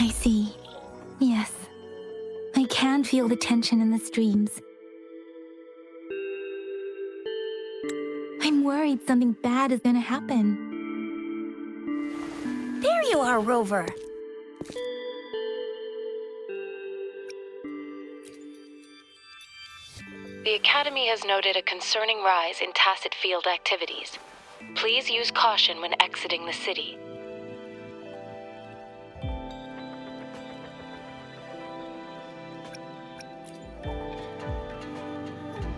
I see. Yes. I can feel the tension in the streams. I'm worried something bad is gonna happen. There you are, Rover. The Academy has noted a concerning rise in tacit field activities. Please use caution when exiting the city.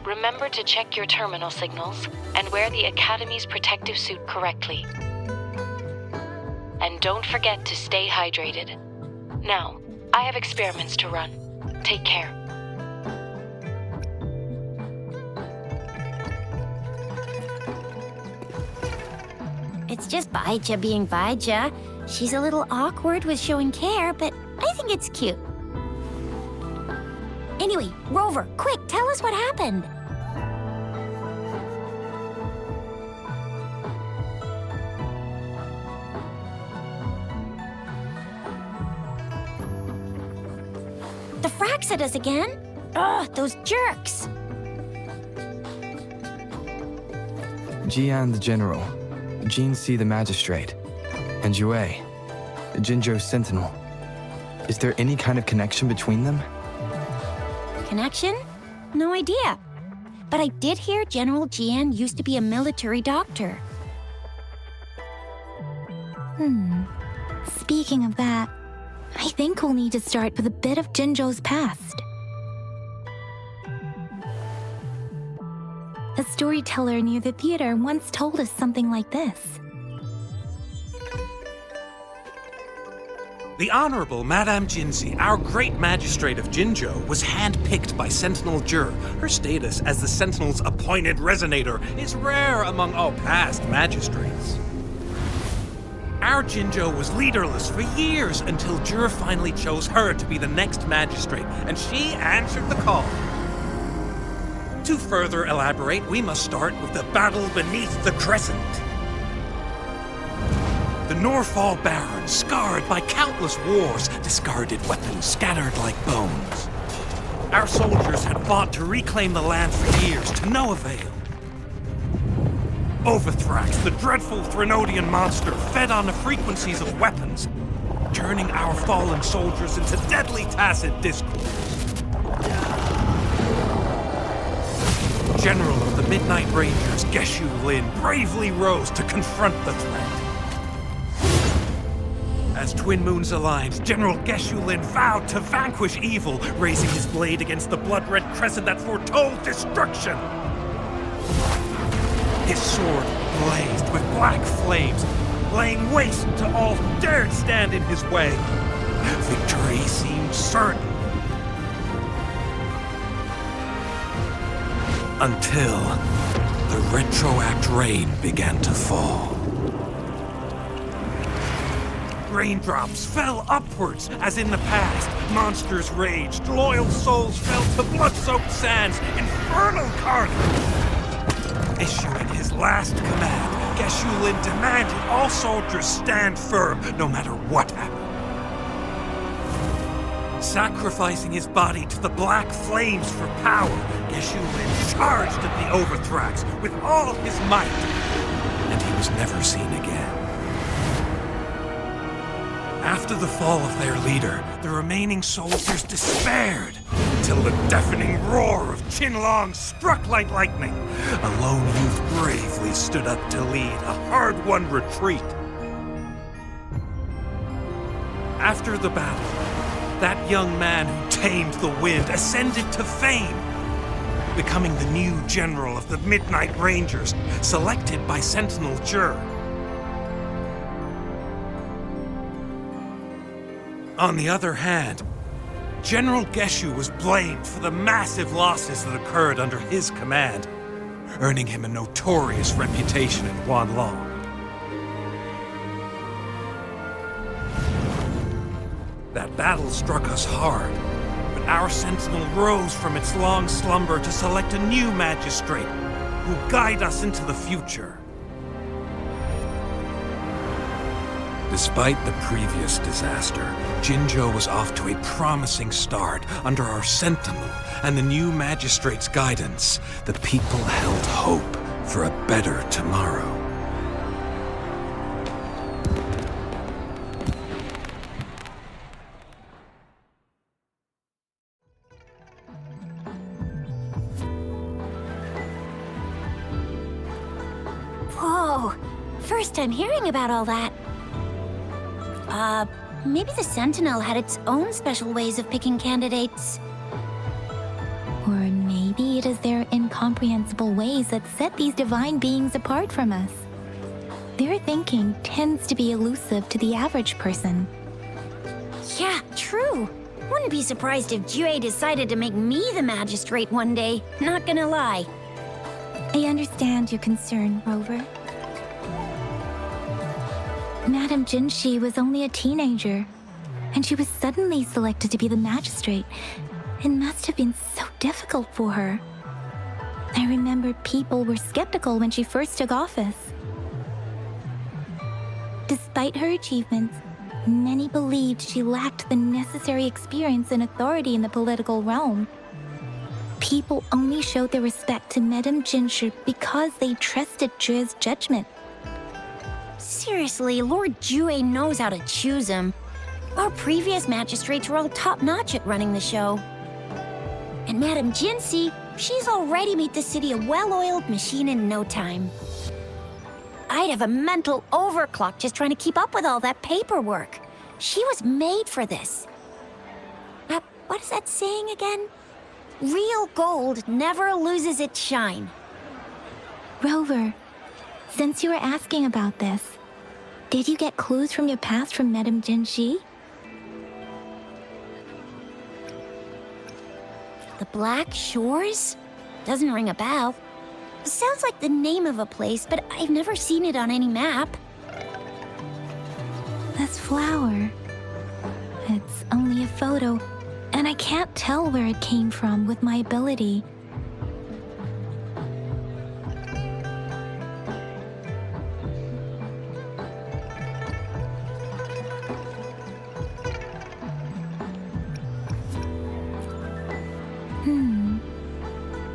Remember to check your terminal signals and wear the Academy's protective suit correctly. And don't forget to stay hydrated. Now, I have experiments to run. Take care. It's just Vaija being Vaija. She's a little awkward with showing care, but I think it's cute. Anyway, Rover, quick, tell us what happened. The Frax at us again? Ugh, those jerks! Jian the General, Jean C the Magistrate, and Yue, Jinzhou's Sentinel. Is there any kind of connection between them? Connection? No idea. But I did hear General Jian used to be a military doctor. Speaking of that, I think we'll need to start with a bit of Jinzhou's past. A storyteller near the theater once told us something like this. The Honorable Madame Jinzi, our great magistrate of Jinzhou, was handpicked by Sentinel Jur. Her status as the Sentinel's appointed resonator is rare among all past magistrates. Our Jinzhou was leaderless for years until Jur finally chose her to be the next magistrate, and she answered the call. To further elaborate, we must start with the battle beneath the Crescent. The Norfall Baron, scarred by countless wars, discarded weapons scattered like bones. Our soldiers had fought to reclaim the land for years, to no avail. Overthrax, the dreadful Threnodian monster, fed on the frequencies of weapons, turning our fallen soldiers into deadly tacit discourse. General of the Midnight Rangers, Geshu Lin, bravely rose to confront the threat. As Twin Moons aligned, General Geshu Lin vowed to vanquish evil, raising his blade against the blood-red crescent that foretold destruction. His sword blazed with black flames, laying waste to all who dared stand in his way. Victory seemed certain. Until the retroact rain began to fall. Raindrops fell upwards, as in the past. Monsters raged, loyal souls fell to blood-soaked sands, infernal carnage. Issuing his last command, Geshu Lin demanded all soldiers stand firm, no matter what happened. Sacrificing his body to the black flames for power, Geshu Lin charged at the Overthrax with all his might, and he was never seen again. After the fall of their leader, the remaining soldiers despaired, until the deafening roar of Qinlong struck like lightning. A lone youth bravely stood up to lead a hard-won retreat. After the battle, that young man who tamed the wind ascended to fame, becoming the new general of the Midnight Rangers, selected by Sentinel Jur. On the other hand, General Geshu was blamed for the massive losses that occurred under his command, earning him a notorious reputation in Huanlong. That battle struck us hard, but our Sentinel rose from its long slumber to select a new magistrate who guide us into the future. Despite the previous disaster, Jinzhou was off to a promising start under our Sentinel and the new Magistrate's guidance. The people held hope for a better tomorrow. Whoa, first time hearing about all that. Maybe the Sentinel had its own special ways of picking candidates. Or maybe it is their incomprehensible ways that set these divine beings apart from us. Their thinking tends to be elusive to the average person. Yeah, true. Wouldn't be surprised if Jue decided to make me the magistrate one day, not gonna lie. I understand your concern, Rover. Madame Jinshi was only a teenager, and she was suddenly selected to be the magistrate. It must have been so difficult for her. I remember people were skeptical when she first took office. Despite her achievements, many believed she lacked the necessary experience and authority in the political realm. People only showed their respect to Madame Jinshi because they trusted Jue's judgment. Seriously, Lord Jue knows how to choose him. Our previous magistrates were all top-notch at running the show. And Madame Jinsi, she's already made the city a well-oiled machine in no time. I'd have a mental overclock just trying to keep up with all that paperwork. She was made for this. What is that saying again? Real gold never loses its shine. Rover, since you were asking about this, did you get clues from your past from Madame Jinshi? The Black Shores? Doesn't ring a bell. Sounds like the name of a place, but I've never seen it on any map. This flower. It's only a photo, and I can't tell where it came from with my ability.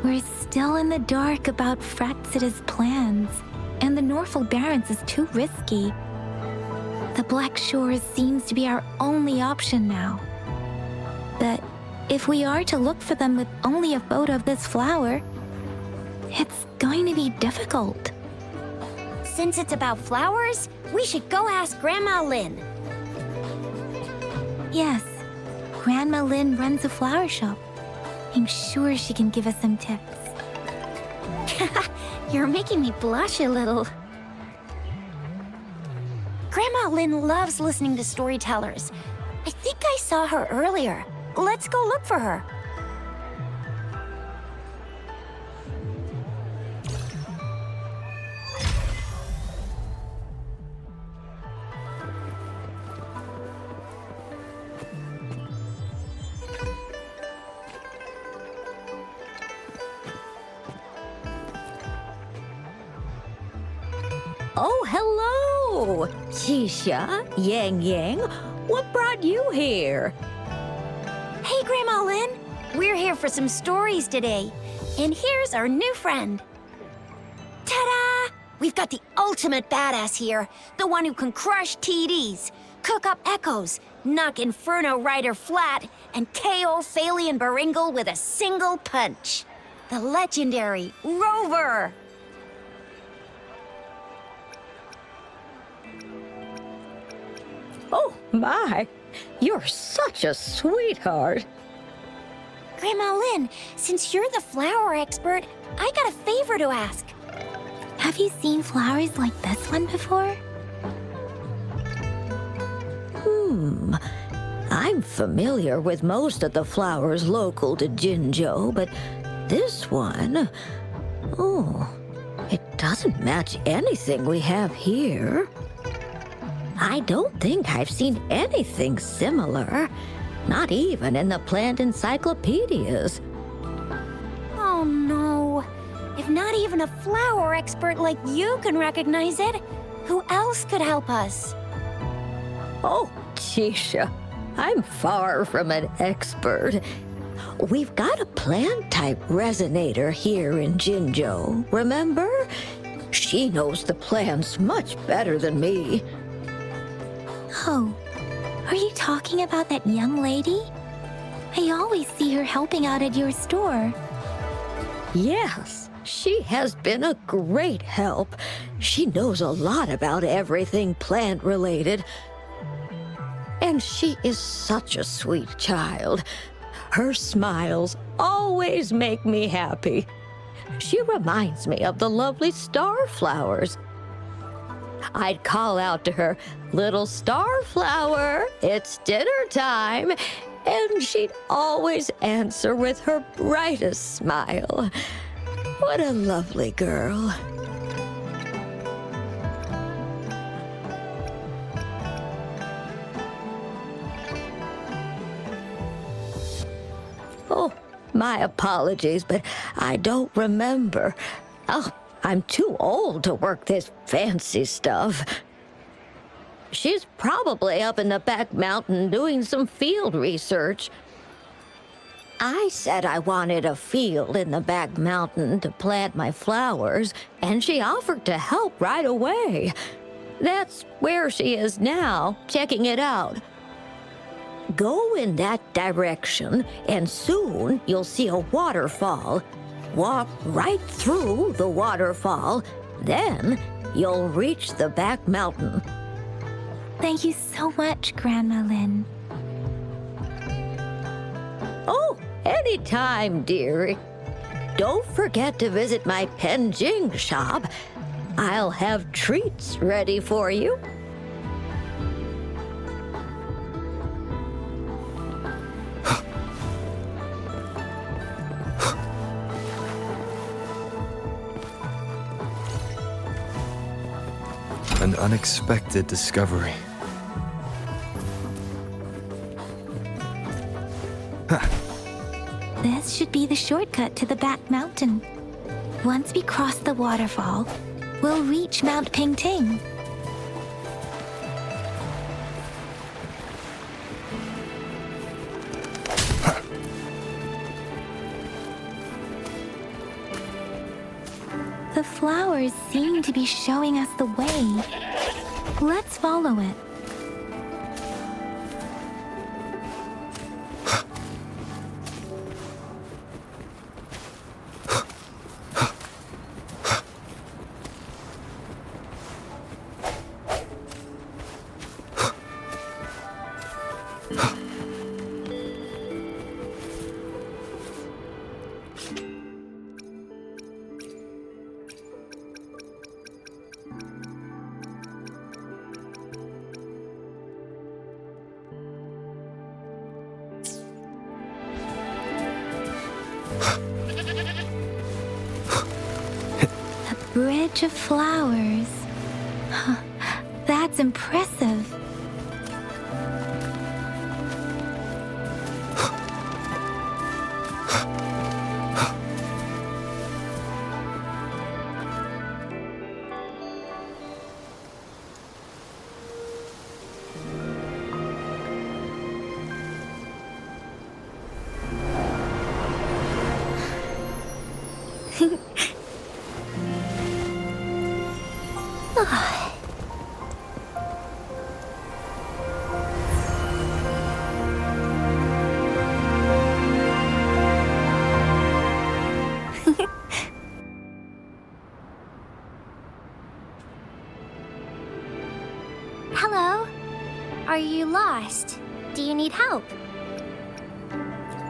We're still in the dark about Fraxita's plans, and the Norfolk Barrens is too risky. The Black Shores seems to be our only option now. But if we are to look for them with only a photo of this flower, it's going to be difficult. Since it's about flowers, we should go ask Grandma Lynn. Yes, Grandma Lynn runs a flower shop. I'm sure she can give us some tips. You're making me blush a little. Grandma Lynn loves listening to storytellers. I think I saw her earlier. Let's go look for her. Oh, hello! Xisha, Yang Yang, what brought you here? Hey, Grandma Lynn. We're here for some stories today. And here's our new friend. Ta-da! We've got the ultimate badass here. The one who can crush TDs, cook up echoes, knock Inferno Rider flat, and KO Phalian Baringle with a single punch. The legendary Rover! Oh, my! You're such a sweetheart. Grandma Lynn, since you're the flower expert, I got a favor to ask. Have you seen flowers like this one before? I'm familiar with most of the flowers local to Jinzhou, but this one... Oh, it doesn't match anything we have here. I don't think I've seen anything similar, not even in the plant encyclopedias. Oh no. If not even a flower expert like you can recognize it, who else could help us? Oh, Tisha, I'm far from an expert. We've got a plant-type resonator here in Jinzhou, remember? She knows the plants much better than me. Oh, are you talking about that young lady? I always see her helping out at your store. Yes, she has been a great help. She knows a lot about everything plant-related. And she is such a sweet child. Her smiles always make me happy. She reminds me of the lovely starflowers. I'd call out to her, "Little starflower, it's dinner time," and she'd always answer with her brightest smile. What a lovely girl. Oh, my apologies, but I don't remember. Oh, I'm too old to work this fancy stuff. She's probably up in the back mountain doing some field research. I said I wanted a field in the back mountain to plant my flowers, and she offered to help right away. That's where she is now, checking it out. Go in that direction, and soon you'll see a waterfall. Walk right through the waterfall, then you'll reach the back mountain. Thank you so much, Grandma Lin. Oh, anytime, dearie. Don't forget to visit my Penjing shop. I'll have treats ready for you. An unexpected discovery. This should be the shortcut to the back mountain. Once we cross the waterfall, we'll reach Mount Pingting. The flowers seem to be showing us the way. Let's follow it. Bridge of flowers. That's impressive. Hello? Are you lost? Do you need help?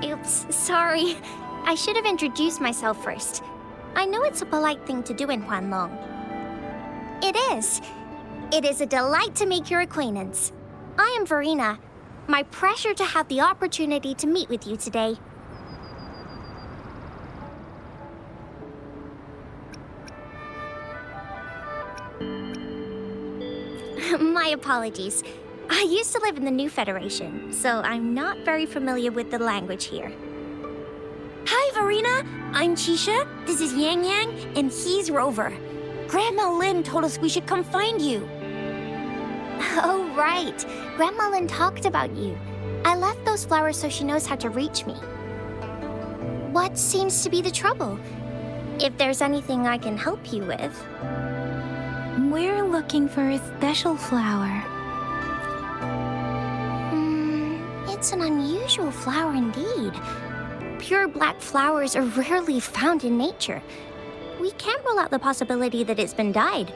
Oops, sorry. I should have introduced myself first. I know it's a polite thing to do in Huanlong. It is. It is a delight to make your acquaintance. I am Verena. My pleasure to have the opportunity to meet with you today. My apologies. I used to live in the New Federation, so I'm not very familiar with the language here. Hi, Verena. I'm Chisha. This is Yang Yang, and he's Rover. Grandma Lin told us we should come find you. Oh, right. Grandma Lynn talked about you. I left those flowers so she knows how to reach me. What seems to be the trouble? If there's anything I can help you with. We're looking for a special flower. It's an unusual flower indeed. Pure black flowers are rarely found in nature. We can't rule out the possibility that it's been dyed.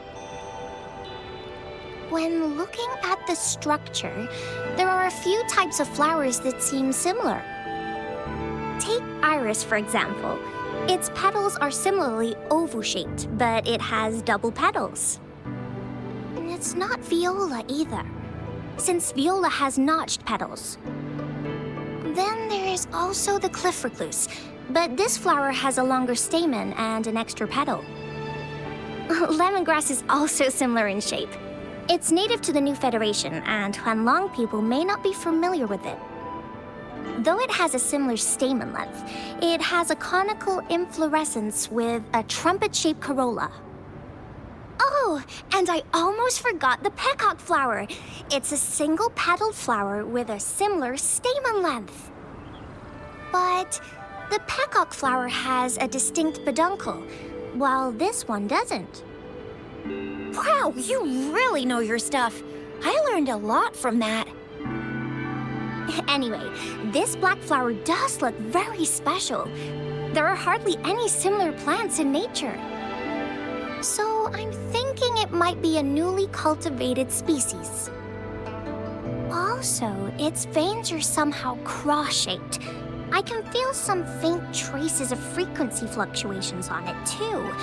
When looking at the structure, there are a few types of flowers that seem similar. Take iris, for example. Its petals are similarly oval-shaped, but it has double petals. And it's not viola either, since viola has notched petals. Then there is also the cliff recluse, but this flower has a longer stamen and an extra petal. Lemongrass is also similar in shape. It's native to the New Federation, and Huanlong people may not be familiar with it. Though it has a similar stamen length, it has a conical inflorescence with a trumpet-shaped corolla. Oh, and I almost forgot the peacock flower. It's a single-petaled flower with a similar stamen length. But the peacock flower has a distinct peduncle, while this one doesn't. Wow, you really know your stuff. I learned a lot from that. Anyway, this black flower does look very special. There are hardly any similar plants in nature. So I'm thinking it might be a newly cultivated species. Also, its veins are somehow cross-shaped. I can feel some faint traces of frequency fluctuations on it, too.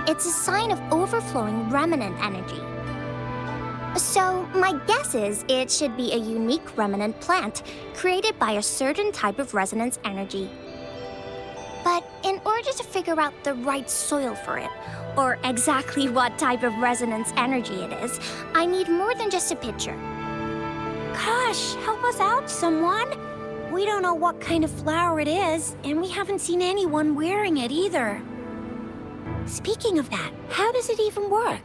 It's a sign of overflowing remnant energy. So, my guess is it should be a unique remnant plant created by a certain type of resonance energy. But in order to figure out the right soil for it, or exactly what type of resonance energy it is, I need more than just a picture. Gosh, help us out, someone. We don't know what kind of flower it is, and we haven't seen anyone wearing it either. Speaking of that, how does it even work?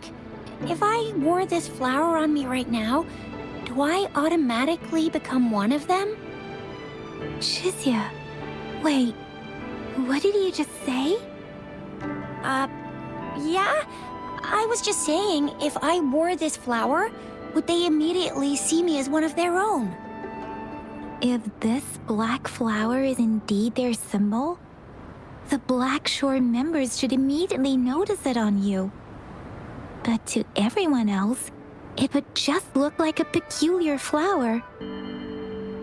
If I wore this flower on me right now, do I automatically become one of them? Shizia, wait, what did you just say? Yeah? I was just saying, if I wore this flower, would they immediately see me as one of their own? If this black flower is indeed their symbol, the Black Shore members should immediately notice it on you. But to everyone else, it would just look like a peculiar flower.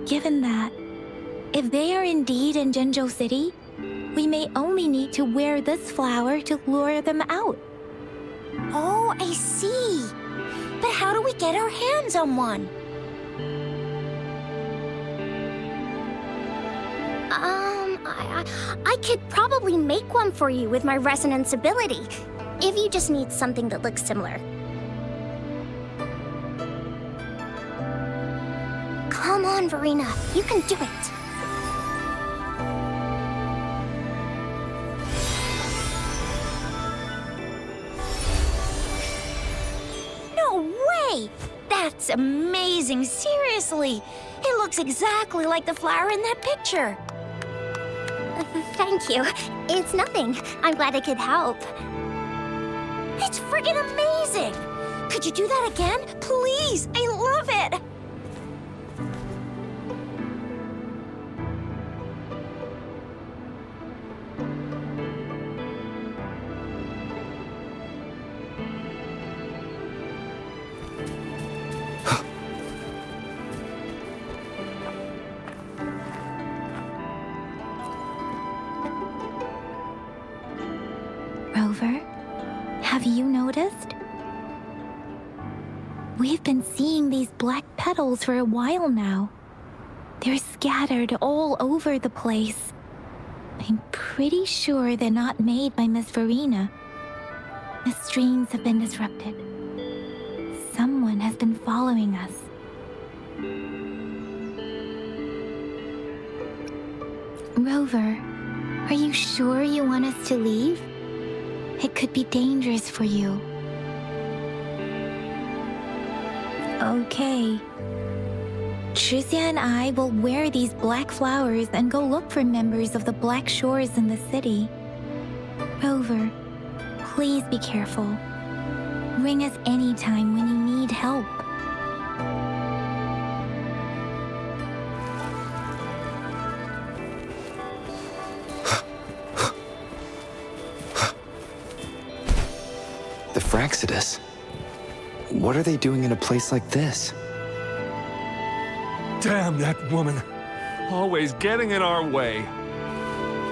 Given that, if they are indeed in Jinzhou City, we may only need to wear this flower to lure them out. Oh, I see. But how do we get our hands on one? I could probably make one for you with my resonance ability, if you just need something that looks similar. Come on, Verena, you can do it. No way! That's amazing, seriously. It looks exactly like the flower in that picture. Thank you. It's nothing. I'm glad I could help. It's friggin' amazing! Could you do that again? Please! I love it! Rover, have you noticed? We've been seeing these black petals for a while now. They're scattered all over the place. I'm pretty sure they're not made by Miss Verena. The streams have been disrupted. Someone has been following us. Rover, are you sure you want us to leave? It could be dangerous for you. Okay. Tricia and I will wear these black flowers and go look for members of the Black Shores in the city. Rover, please be careful. Ring us anytime when you need help. The Fraxidus. What are they doing in a place like this? Damn that woman. Always getting in our way.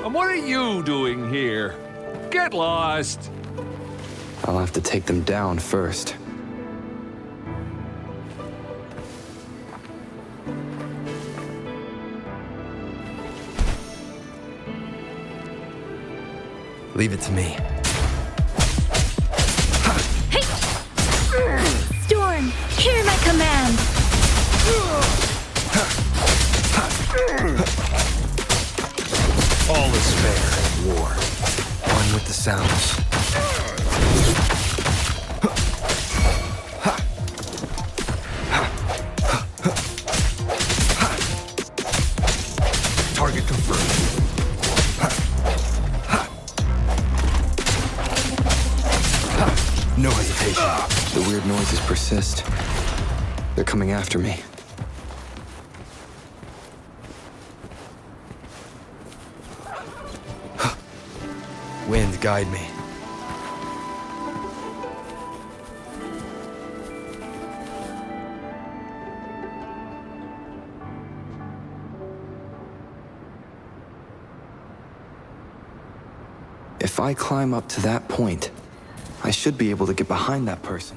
And what are you doing here? Get lost. I'll have to take them down first. Leave it to me. Storm, hear my command! All is fair in war. One with the sounds. Target confirmed. No hesitation. The weird noises persist. They're coming after me. Wind, guide me. If I climb up to that point, I should be able to get behind that person.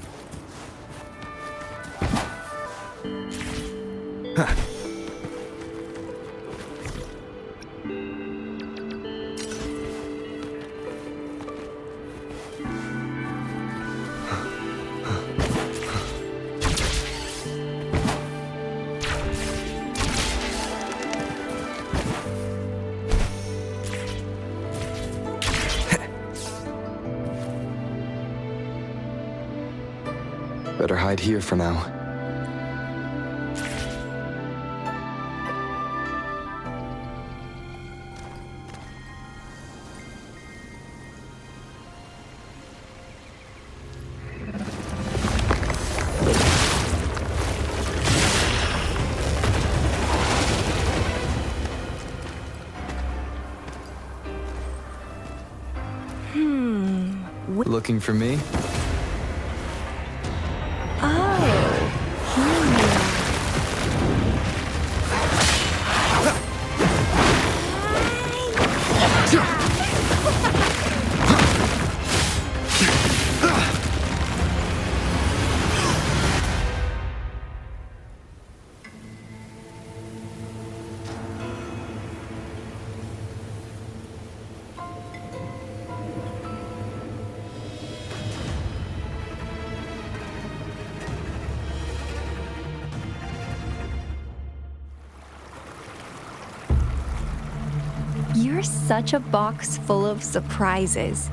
Better hide here for now. Looking for me? You're such a box full of surprises.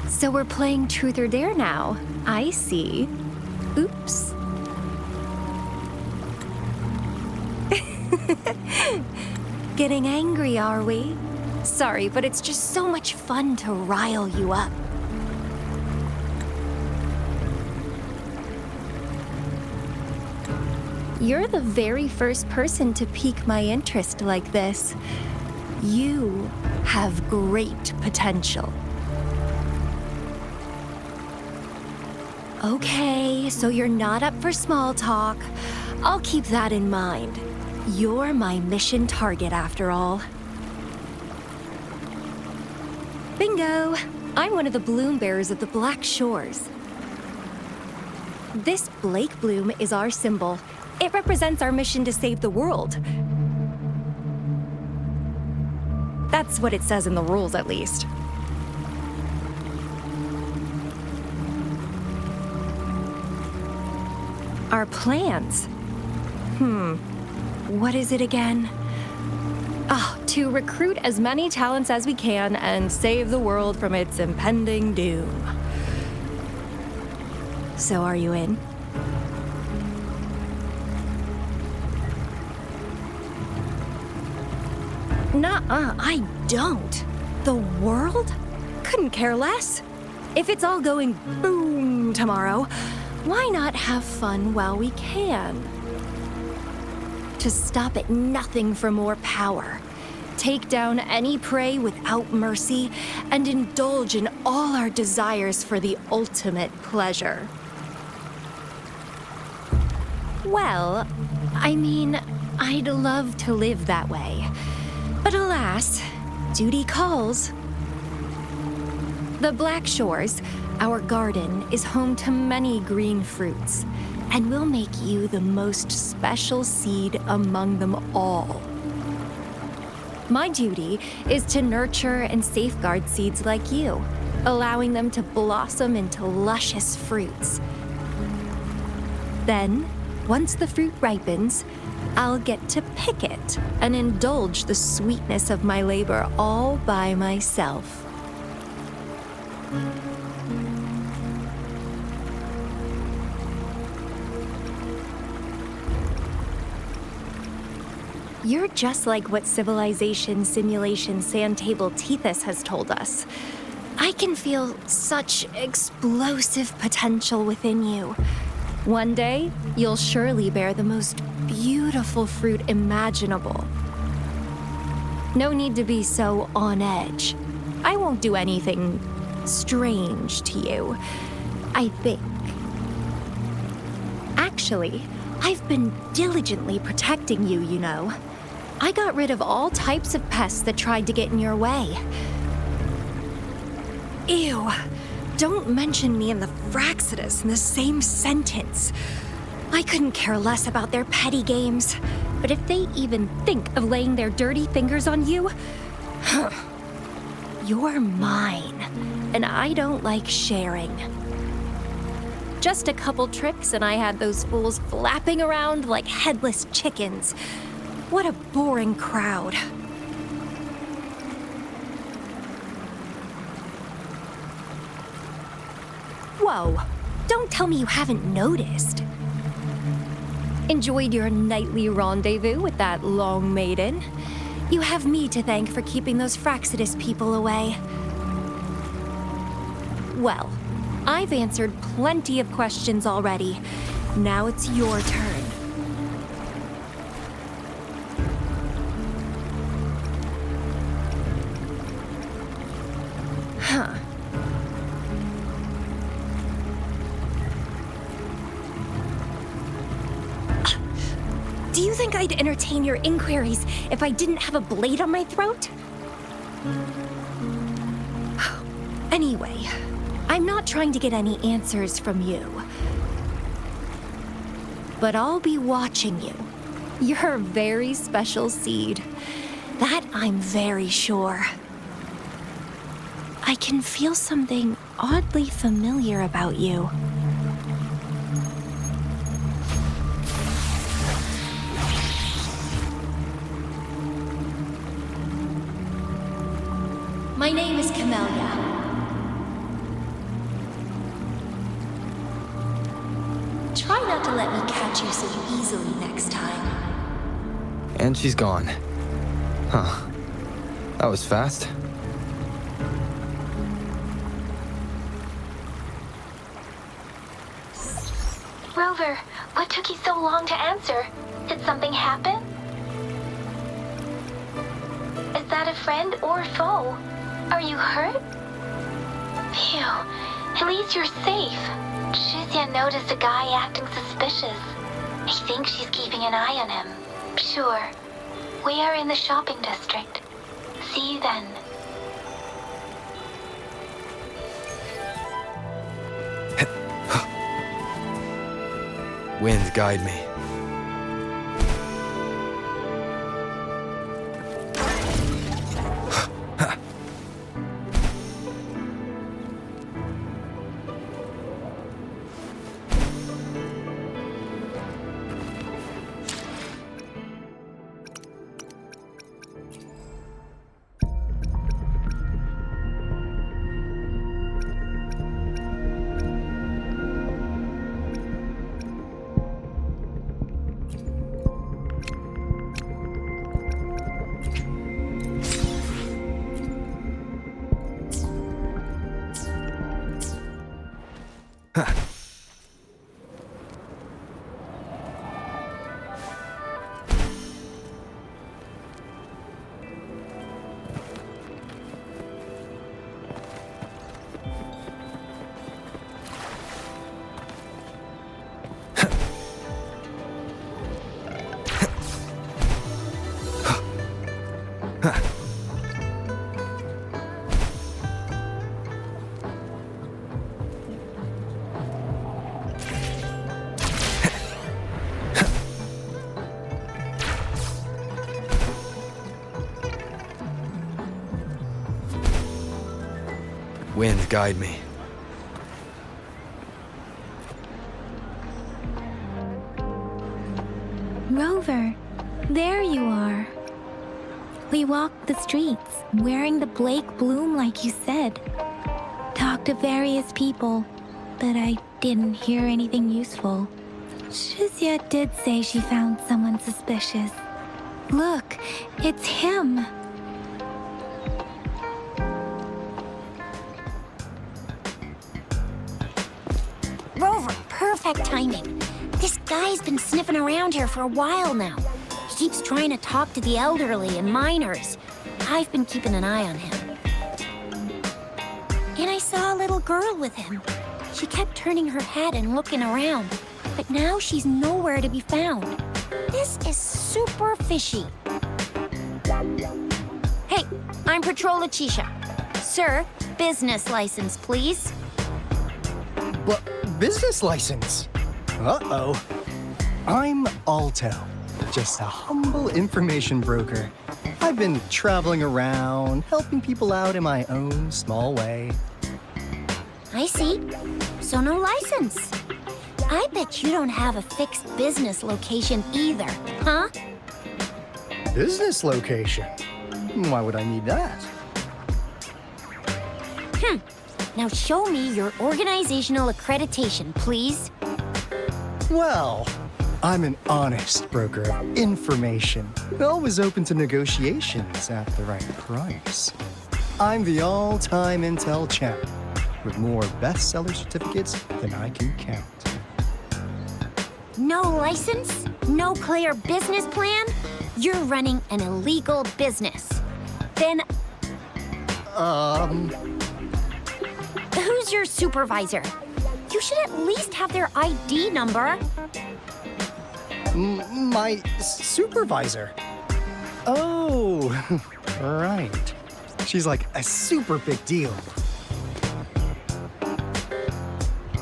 So we're playing Truth or Dare now. I see. Oops. Getting angry, are we? Sorry, but it's just so much fun to rile you up. You're the very first person to pique my interest like this. You have great potential. Okay, so you're not up for small talk. I'll keep that in mind. You're my mission target after all. Bingo! I'm one of the bloom bearers of the Black Shores. This Blake bloom is our symbol. It represents our mission to save the world. That's what it says in the rules, at least. Our plans? What is it again? To recruit as many talents as we can and save the world from its impending doom. So are you in? Nuh-uh, I don't. The world? Couldn't care less. If it's all going boom tomorrow, why not have fun while we can? To stop at nothing for more power, take down any prey without mercy, and indulge in all our desires for the ultimate pleasure. Well, I mean, I'd love to live that way. But alas, duty calls. The Black Shores, our garden, is home to many green fruits, and will make you the most special seed among them all. My duty is to nurture and safeguard seeds like you, allowing them to blossom into luscious fruits. Then, once the fruit ripens, I'll get to pick it and indulge the sweetness of my labor all by myself. You're just like what Civilization Simulation Sandtable Tethys has told us. I can feel such explosive potential within you. One day, you'll surely bear the most beautiful fruit imaginable. No need to be so on edge. I won't do anything strange to you, I think. Actually, I've been diligently protecting you, you know. I got rid of all types of pests that tried to get in your way. Ew. Don't mention me and the Fraxidus in the same sentence. I couldn't care less about their petty games, but if they even think of laying their dirty fingers on you, you're mine, and I don't like sharing. Just a couple tricks and I had those fools flapping around like headless chickens. What a boring crowd. Whoa, don't tell me you haven't noticed. Enjoyed your nightly rendezvous with that long maiden? You have me to thank for keeping those Fraxidus people away. Well, I've answered plenty of questions already. Now it's your turn. Huh. Do you think I'd entertain your inquiries if I didn't have a blade on my throat? Anyway, I'm not trying to get any answers from you. But I'll be watching you. You're a very special seed. That I'm very sure. I can feel something oddly familiar about you. My name is Camellia. Try not to let me catch you so easily next time. And she's gone. Huh. That was fast. Rover, what took you so long to answer? Did something happen? Is that a friend or foe? Are you hurt? Phew, at least you're safe. Shixian noticed a guy acting suspicious. I think she's keeping an eye on him. Sure. We are in the shopping district. See you then. Wind, guide me. Wind, guide me. Rover, there you are. We walked the streets, wearing the Blake bloom like you said. Talked to various people, but I didn't hear anything useful. Shizia did say she found someone suspicious. Look, it's him. Rover, perfect timing. This guy's been sniffing around here for a while now. He keeps trying to talk to the elderly and minors. I've been keeping an eye on him. And I saw a little girl with him. She kept turning her head and looking around, but now she's nowhere to be found. This is super fishy. Hey, I'm Patrol Letitia. Sir, business license, please. What? Business license? Uh-oh. I'm Alto, just a humble information broker. I've been traveling around, helping people out in my own small way. I see. So no license. I bet you don't have a fixed business location either, huh? Business location? Why would I need that? Now show me your organizational accreditation, please. Well, I'm an honest broker of information, always open to negotiations at the right price. I'm the all-time Intel champ, with more bestseller certificates than I can count. No license? No clear business plan? You're running an illegal business. Then who's your supervisor? You should at least have their ID number. My supervisor? Oh, right. She's like a super big deal.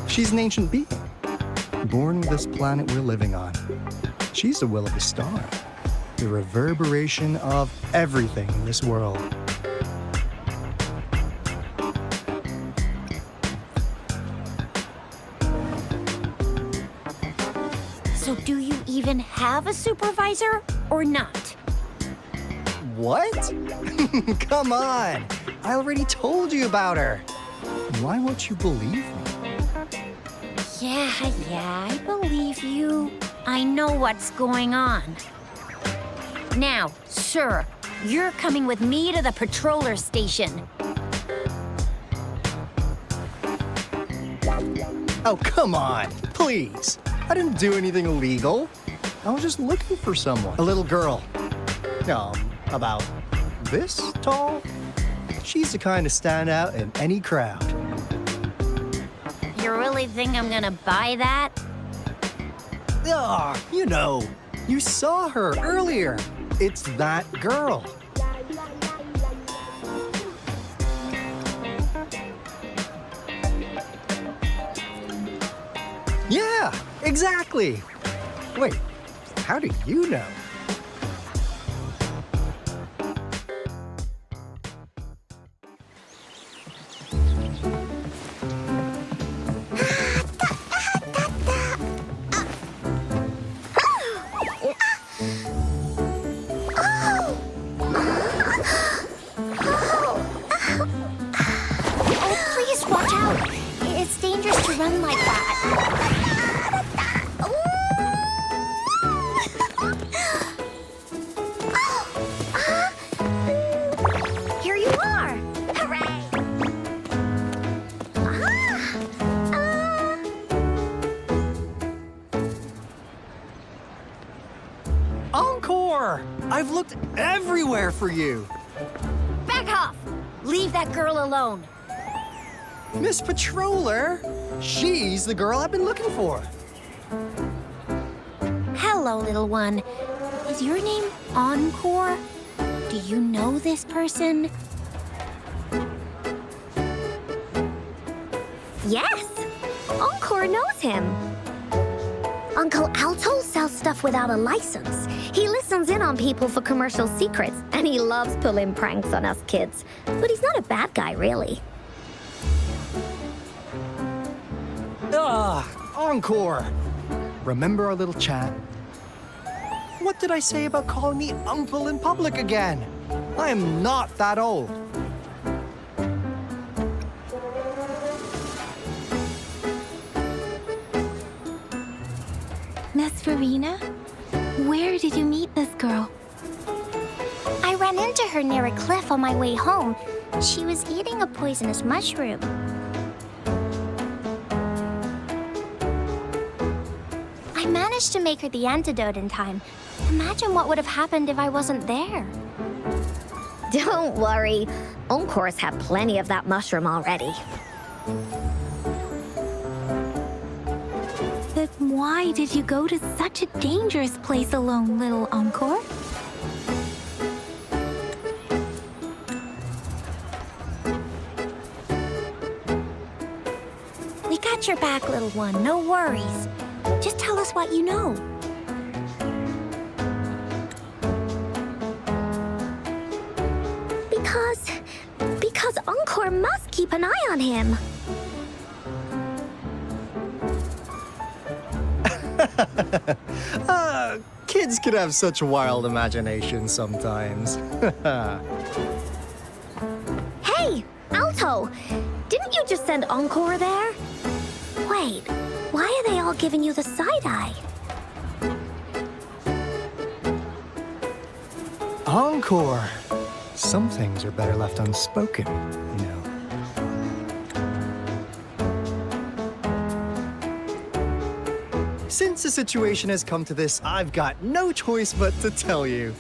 She's an ancient being, born with this planet we're living on. She's the will of the star, the reverberation of everything in this world. So do you even have a supervisor or not? What? Come on! I already told you about her. Why won't you believe me? Yeah, I believe you. I know what's going on. Now, sir, you're coming with me to the patroller station. Oh, come on, please. I didn't do anything illegal. I was just looking for someone. A little girl. About this tall. She's the kind to stand out in any crowd. You really think I'm gonna buy that? You saw her earlier. It's that girl. Yeah, exactly. Wait, how do you know? Oh, please watch out. It's dangerous to run like that. Here you are. Hooray. Encore! I've looked everywhere for you. Back off! Leave that girl alone. Miss Patroller, she's the girl I've been looking for. Hello, little one. Is your name Encore? Do you know this person? Yes, Encore knows him. Uncle Alto sells stuff without a license. He listens in on people for commercial secrets, and he loves pulling pranks on us kids. But he's not a bad guy, really. Encore! Remember our little chat? What did I say about calling me uncle in public again? I am not that old. Miss Verena? Where did you meet this girl? I ran into her near a cliff on my way home. She was eating a poisonous mushroom. I managed to make her the antidote in time. Imagine what would have happened if I wasn't there. Don't worry. Encore's had plenty of that mushroom already. But why did you go to such a dangerous place alone, little Encore? We got your back, little one. No worries. Just tell us what you know. Because Encore must keep an eye on him. Kids can have such wild imaginations sometimes. Hey, Alto! Didn't you just send Encore there? Wait, why are they all giving you the side-eye? Encore! Some things are better left unspoken, you know. Since the situation has come to this, I've got no choice but to tell you.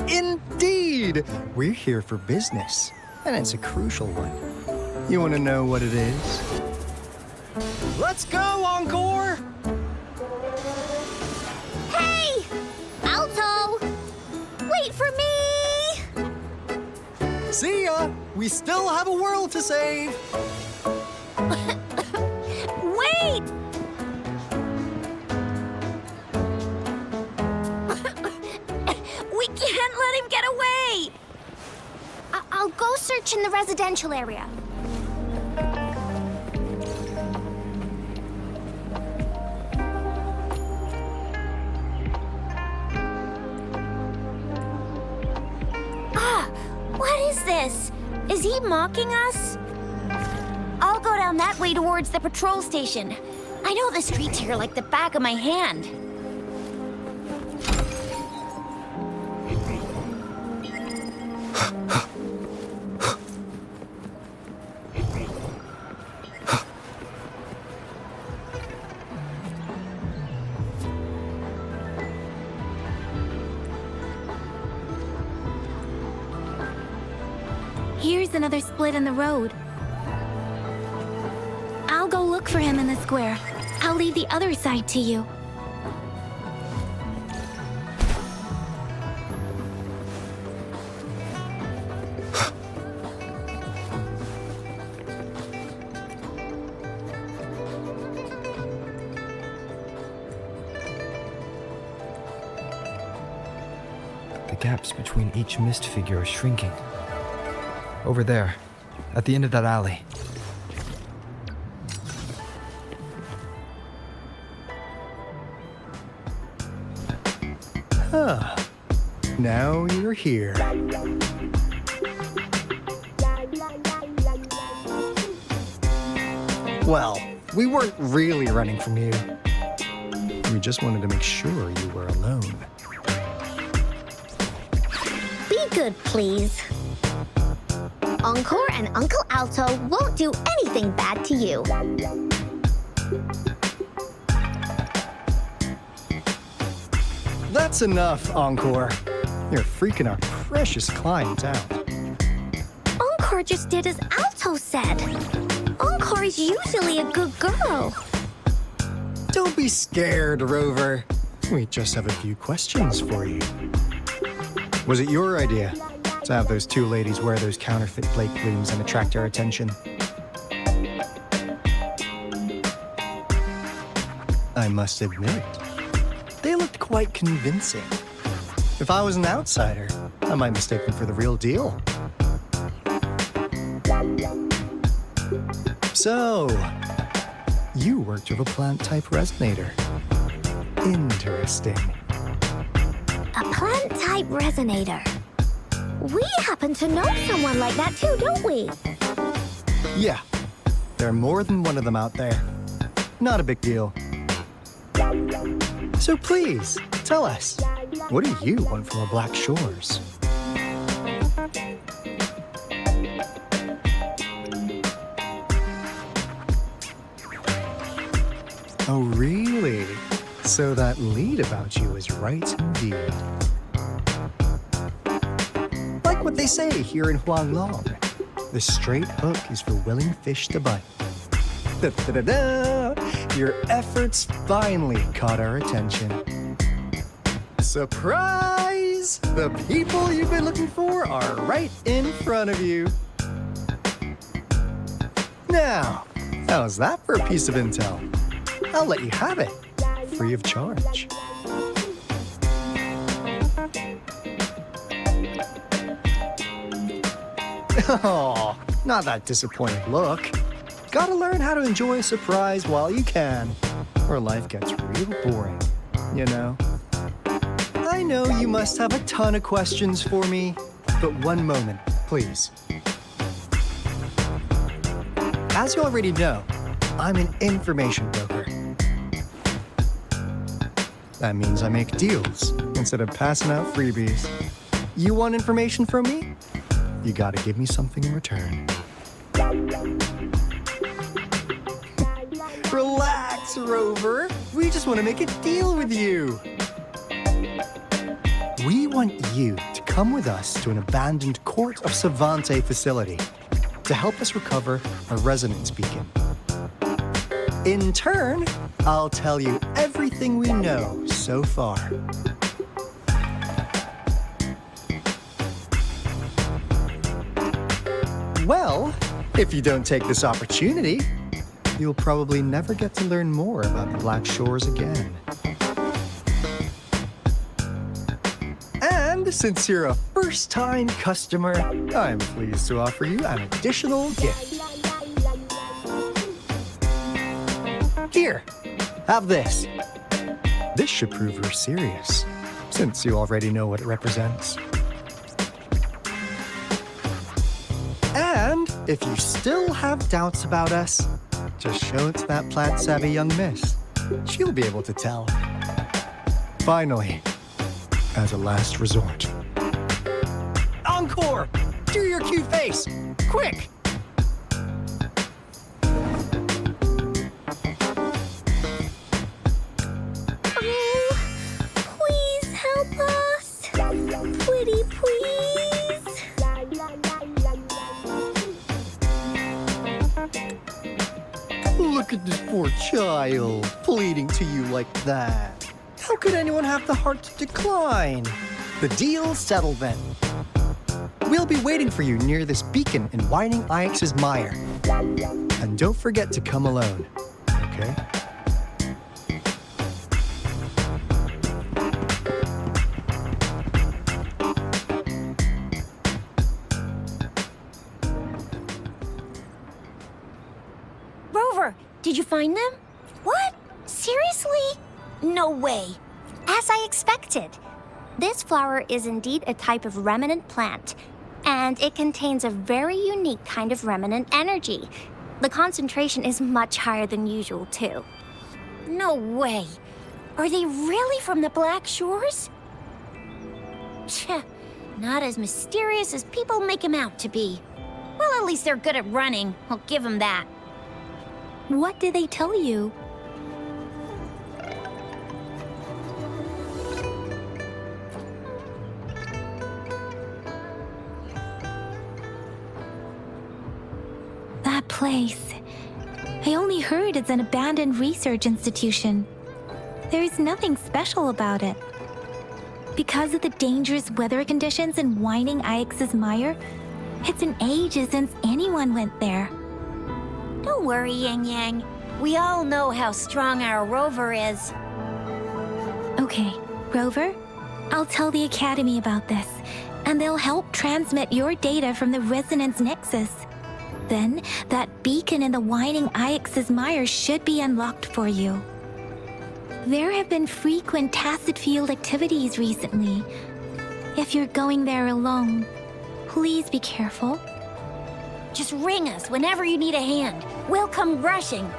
Indeed! We're here for business, and it's a crucial one. You want to know what it is? Let's go, Encore! Hey! Alto! Wait for me! See ya! We still have a world to save! Wait! We can't let him get away! I'll go search in the residential area. What is this? Is he mocking us? I'll go down that way towards the patrol station. I know the streets here like the back of my hand. Here's another split in the road. I'll go look for him in the square. I'll leave the other side to you. The gaps between each mist figure are shrinking. Over there, at the end of that alley. Huh. Now you're here. Well, we weren't really running from you. We just wanted to make sure you were alone. Be good, please. Encore and Uncle Alto won't do anything bad to you. That's enough, Encore. You're freaking our precious client out. Encore just did as Alto said. Encore is usually a good girl. Don't be scared, Rover. We just have a few questions for you. Was it your idea to have those two ladies wear those counterfeit flake plumes and attract our attention? I must admit, they looked quite convincing. If I was an outsider, I might mistake them for the real deal. So, you worked with a plant-type resonator. Interesting. A plant-type resonator. We happen to know someone like that too, don't we? Yeah, there are more than one of them out there. Not a big deal. So please, tell us, what do you want from the Black Shores? Oh, really? So that lead about you is right indeed. Like what they say here in Huanglong, the straight hook is for willing fish to bite. Da-da-da-da! Your efforts finally caught our attention. Surprise! The people you've been looking for are right in front of you. Now, how's that for a piece of intel? I'll let you have it, free of charge. Oh, not that disappointed look. Gotta learn how to enjoy a surprise while you can, or life gets real boring, you know? I know you must have a ton of questions for me, but one moment, please. As you already know, I'm an information broker. That means I make deals instead of passing out freebies. You want information from me? You gotta give me something in return. Relax, Rover. We just want to make a deal with you. We want you to come with us to an abandoned Court of Savante facility to help us recover a resonance beacon. In turn, I'll tell you everything we know so far. Well, if you don't take this opportunity, you'll probably never get to learn more about the Black Shores again. And since you're a first-time customer, I'm pleased to offer you an additional gift. Here, have this. This should prove you're serious, since you already know what it represents. And if you still have doubts about us, just show it to that plant-savvy young miss. She'll be able to tell. Finally, as a last resort. Encore! Do your cute face! Quick! Oh, please help us. Pretty please. Look at this poor child, pleading to you like that. How could anyone have the heart to decline? The deal's settled then. We'll be waiting for you near this beacon in Whining Ix's mire. And don't forget to come alone, okay? Rover, did you find them? What? Seriously? No way. As I expected. This flower is indeed a type of remnant plant, and it contains a very unique kind of remnant energy. The concentration is much higher than usual, too. No way. Are they really from the Black Shores? Tch, not as mysterious as people make them out to be. Well, at least they're good at running. I'll give them that. What did they tell you? That place. I only heard it's an abandoned research institution. There's nothing special about it. Because of the dangerous weather conditions in Whining Ix's mire, it's been ages since anyone went there. Don't worry, Yang Yang. We all know how strong our Rover is. Okay, Rover, I'll tell the Academy about this, and they'll help transmit your data from the Resonance Nexus. then that beacon in the Whining Ix's Mire should be unlocked for you. There have been frequent tacit field activities recently. If you're going there alone, please be careful. Just ring us whenever you need a hand. We'll come rushing.